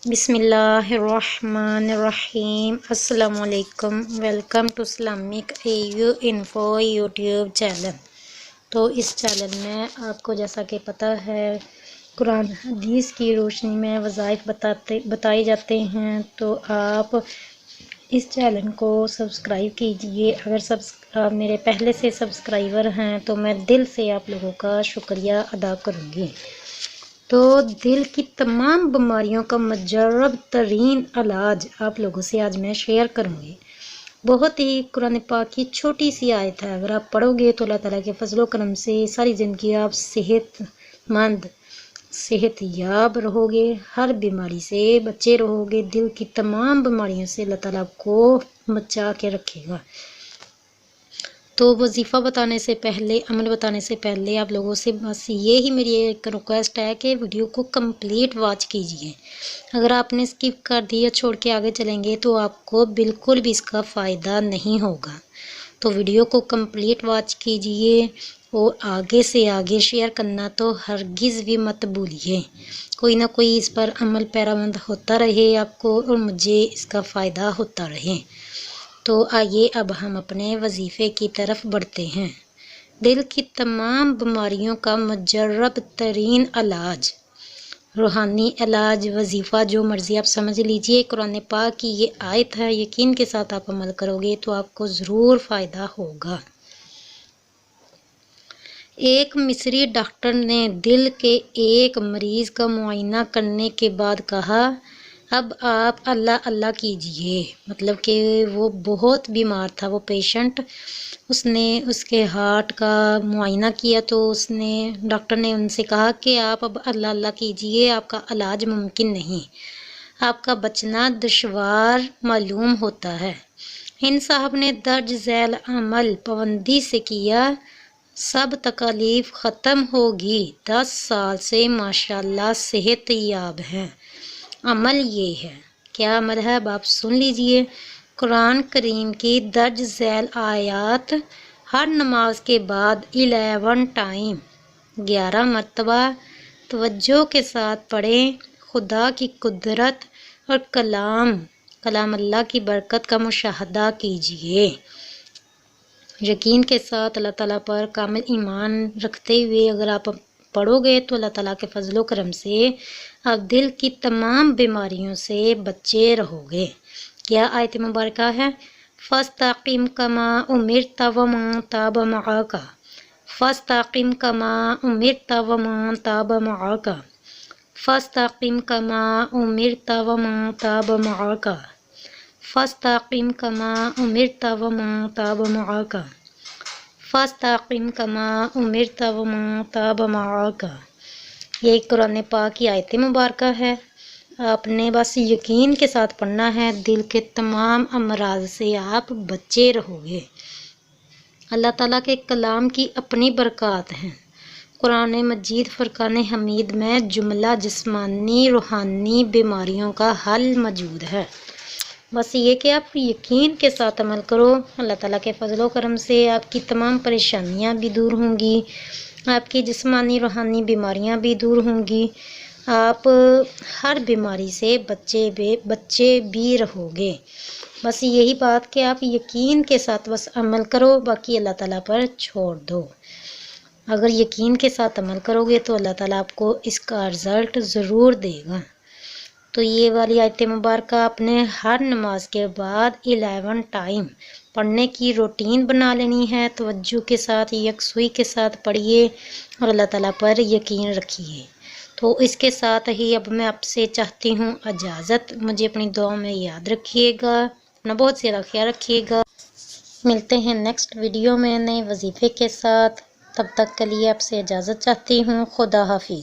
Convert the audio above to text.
بسم اللہ الرحمن الرحیم۔ السلام علیکم، welcome to Islamic AU info YouTube channel. تو اس چینل میں آپ کو جیسا کہ پتہ ہے قرآن حدیث کی روشنی میں وظائف بتائے جاتے ہیں، تو آپ اس چینل کو سبسکرائب کیجئے۔ اگر آپ میرے پہلے سے سبسکرائبر ہیں تو میں دل سے آپ لوگوں کا شکریہ ادا کروں گی۔ تو دل کی تمام بیماریوں کا مجرب ترین علاج آپ لوگوں سے آج میں شیئر کروں گی۔ بہت ہی قرآن پاک کی چھوٹی سی آیت ہے، اگر آپ پڑھو گے تو اللہ تعالیٰ کے فضل و کرم سے ساری زندگی آپ صحت مند، صحت یاب رہو گے، ہر بیماری سے بچے رہو گے، دل کی تمام بیماریوں سے اللہ تعالیٰ کو بچا کے رکھے گا۔ تو وظیفہ بتانے سے پہلے، عمل بتانے سے پہلے آپ لوگوں سے بس یہی میری ایک ریکویسٹ ہے کہ ویڈیو کو کمپلیٹ واچ کیجئے۔ اگر آپ نے اسکپ کر دیا، چھوڑ کے آگے چلیں گے تو آپ کو بالکل بھی اس کا فائدہ نہیں ہوگا۔ تو ویڈیو کو کمپلیٹ واچ کیجئے اور آگے سے آگے شیئر کرنا تو ہرگز بھی مت بھولیے۔ کوئی نہ کوئی اس پر عمل پیرامند ہوتا رہے آپ کو اور مجھے اس کا فائدہ ہوتا رہے۔ تو آئیے اب ہم اپنے وظیفے کی طرف بڑھتے ہیں۔ دل کی تمام بیماریوں کا مجرب ترین علاج، روحانی علاج، وظیفہ جو مرضی آپ سمجھ لیجئے، قرآن پاک کی یہ آیت ہے، یقین کے ساتھ آپ عمل کرو گے تو آپ کو ضرور فائدہ ہوگا۔ ایک مصری ڈاکٹر نے دل کے ایک مریض کا معائنہ کرنے کے بعد کہا، اب آپ اللہ اللہ کیجئے۔ مطلب کہ وہ بہت بیمار تھا وہ پیشنٹ، اس نے اس کے ہارٹ کا معائنہ کیا تو ڈاکٹر نے ان سے کہا کہ آپ اب اللہ اللہ کیجئے، آپ کا علاج ممکن نہیں، آپ کا بچنا دشوار معلوم ہوتا ہے۔ ان صاحب نے درج ذیل عمل پابندی سے کیا، سب تکالیف ختم ہوگی، 10 سال سے ماشاءاللہ صحت یاب ہے۔ عمل یہ ہے، کیا عمل ہے اب آپ سن لیجئے۔ قرآن کریم کی درج ذیل آیات ہر نماز کے بعد 11 ٹائم 11 مرتبہ توجہ کے ساتھ پڑھیں۔ خدا کی قدرت اور کلام اللہ کی برکت کا مشاہدہ کیجئے۔ یقین کے ساتھ اللہ تعالیٰ پر کامل ایمان رکھتے ہوئے اگر آپ پڑھو گے تو اللہ تعالیٰ کے فضل و کرم سے آپ دل کی تمام بیماریوں سے بچے رہو گے۔ کیا آیت مبارکہ ہے؟ فَاسْتَقِمْ كَمَا أُمِرْتَ وَمَن تَابَ مَعَكَ فَاسْتَقِمْ كَمَا أُمِرْتَ وَمَن تَابَ مَعَكَ فَاسْتَقِمْ كَمَا أُمِرْتَ وَمَن تَابَ مَعَكَ فَاسْتَقِمْ كَمَا أُمِرْتَ وَمَن تَابَ مَعَكَ فَاسْتَقِمْ كَمَا أُمِرْتَ وَمَن تَابَ مَعَكَ۔ یہ قرآن پاک کی آیت مبارکہ ہے، آپ نے بس یقین کے ساتھ پڑھنا ہے، دل کے تمام امراض سے آپ بچے رہو گے۔ اللہ تعالیٰ کے کلام کی اپنی برکات ہیں۔ قرآن مجید فرقان حمید میں جملہ جسمانی روحانی بیماریوں کا حل موجود ہے۔ بس یہ کہ آپ یقین کے ساتھ عمل کرو، اللہ تعالیٰ کے فضل و کرم سے آپ کی تمام پریشانیاں بھی دور ہوں گی، آپ کی جسمانی روحانی بیماریاں بھی دور ہوں گی، آپ ہر بیماری سے بچے بھی رہو گے۔ بس یہی بات کہ آپ یقین کے ساتھ بس عمل کرو، باقی اللہ تعالیٰ پر چھوڑ دو۔ اگر یقین کے ساتھ عمل کرو گے تو اللہ تعالیٰ آپ کو اس کا رزلٹ ضرور دے گا۔ تو یہ والی آیت مبارکہ آپ نے ہر نماز کے بعد 11 ٹائم پڑھنے کی روٹین بنا لینی ہے، توجہ کے ساتھ یکسوئی کے ساتھ پڑھیے اور اللہ تعالیٰ پر یقین رکھیے۔ تو اس کے ساتھ ہی اب میں آپ سے چاہتی ہوں اجازت، مجھے اپنی دعاؤں میں یاد رکھیے گا، اپنا بہت زیادہ خیال رکھیے گا۔ ملتے ہیں نیکسٹ ویڈیو میں نئے وظیفے کے ساتھ، تب تک کے لیے آپ سے اجازت چاہتی ہوں۔ خدا حافظ۔